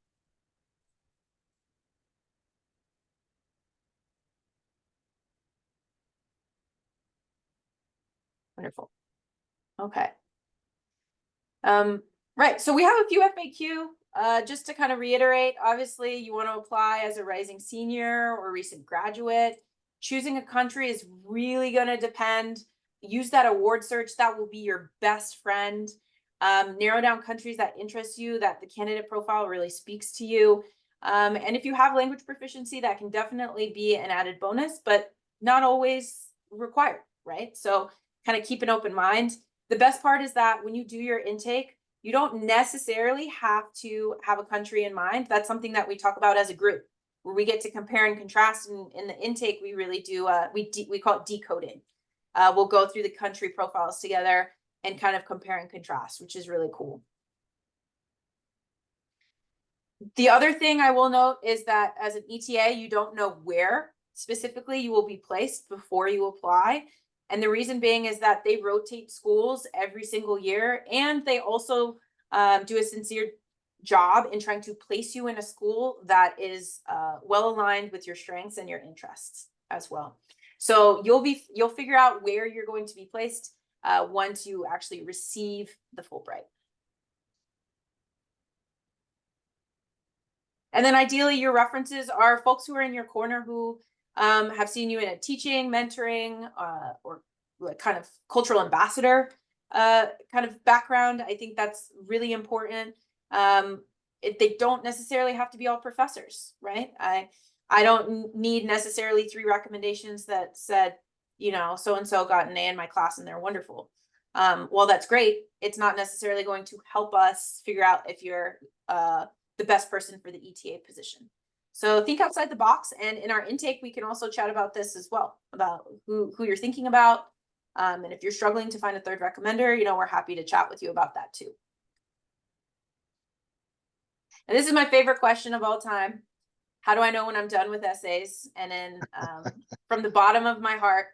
Speaker 1: Wonderful. Okay. Right. So we have a few FAQ, just to kind of reiterate, obviously you want to apply as a rising senior or recent graduate. Choosing a country is really going to depend. Use that award search. That will be your best friend. Narrow down countries that interest you, that the candidate profile really speaks to you. And if you have language proficiency, that can definitely be an added bonus, but not always required, right? So kind of keep an open mind. The best part is that when you do your intake, you don't necessarily have to have a country in mind. That's something that we talk about as a group, where we get to compare and contrast. And in the intake, we really do, we call it decoding. We'll go through the country profiles together and kind of compare and contrast, which is really cool. The other thing I will note is that as an ETA, you don't know where specifically you will be placed before you apply. And the reason being is that they rotate schools every single year, and they also do a sincere job in trying to place you in a school that is well aligned with your strengths and your interests as well. So you'll figure out where you're going to be placed once you actually receive the Fulbright. And then ideally your references are folks who are in your corner who have seen you in a teaching, mentoring, or like kind of cultural ambassador kind of background. I think that's really important. They don't necessarily have to be all professors, right? I don't need necessarily 3 recommendations that said, you know, so-and-so got an A in my class and they're wonderful. While that's great, it's not necessarily going to help us figure out if you're the best person for the ETA position. So think outside the box, and in our intake, we can also chat about this as well, about who you're thinking about. And if you're struggling to find a third recommender, you know, we're happy to chat with you about that too. And this is my favorite question of all time. How do I know when I'm done with essays? And then from the bottom of my heart,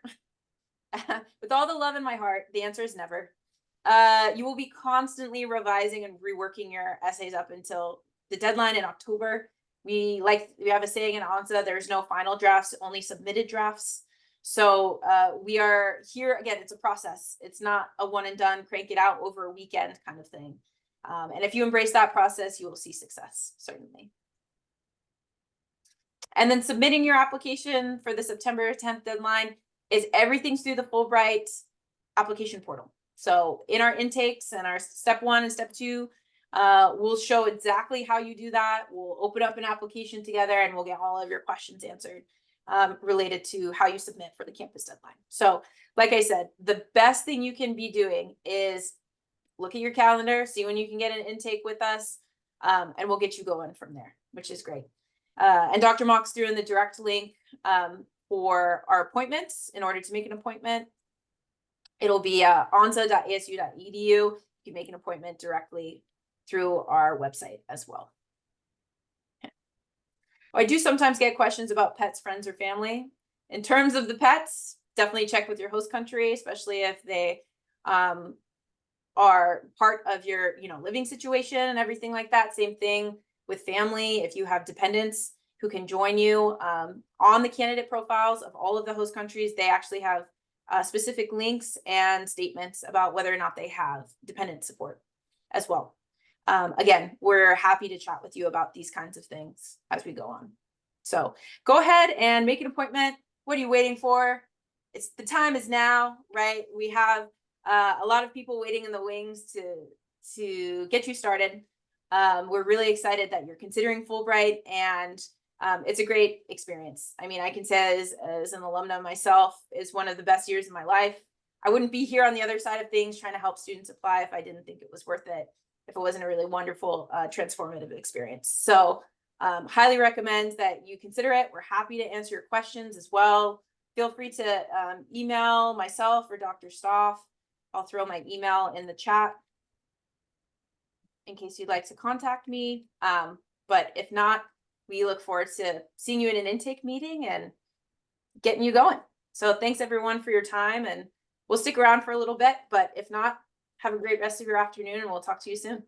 Speaker 1: with all the love in my heart, the answer is never. You will be constantly revising and reworking your essays up until the deadline in October. We have a saying in ANSA, there's no final drafts, only submitted drafts. So we are here, again, it's a process. It's not a one and done, crank it out over a weekend kind of thing. And if you embrace that process, you will see success, certainly. And then submitting your application for the September 10th deadline is everything's through the Fulbright application portal. So in our intakes and our step 1 and step 2, we'll show exactly how you do that. We'll open up an application together and we'll get all of your questions answered related to how you submit for the campus deadline. So like I said, the best thing you can be doing is look at your calendar, see when you can get an intake with us, and we'll get you going from there, which is great. And Dr. Mox threw in the direct link for our appointments. In order to make an appointment, it'll be ansa.asu.edu. You can make an appointment directly through our website as well. I do sometimes get questions about pets, friends, or family. In terms of the pets, definitely check with your host country, especially if they are part of your, living situation and everything like that. Same thing with family. If you have dependents who can join you on the candidate profiles of all of the host countries, they actually have specific links and statements about whether or not they have dependent support as well. Again, we're happy to chat with you about these kinds of things as we go on. So go ahead and make an appointment. What are you waiting for? The time is now, right? We have a lot of people waiting in the wings to get you started. We're really excited that you're considering Fulbright, and it's a great experience. I mean, I can say as an alumna myself, it's one of the best years of my life. I wouldn't be here on the other side of things trying to help students apply if I didn't think it was worth it, if it wasn't a really wonderful, transformative experience. So highly recommend that you consider it. We're happy to answer your questions as well. Feel free to email myself or Dr. Stoff. I'll throw my email in the chat in case you'd like to contact me. But if not, we look forward to seeing you in an intake meeting and getting you going. So thanks everyone for your time, and we'll stick around for a little bit, but if not, have a great rest of your afternoon and we'll talk to you soon.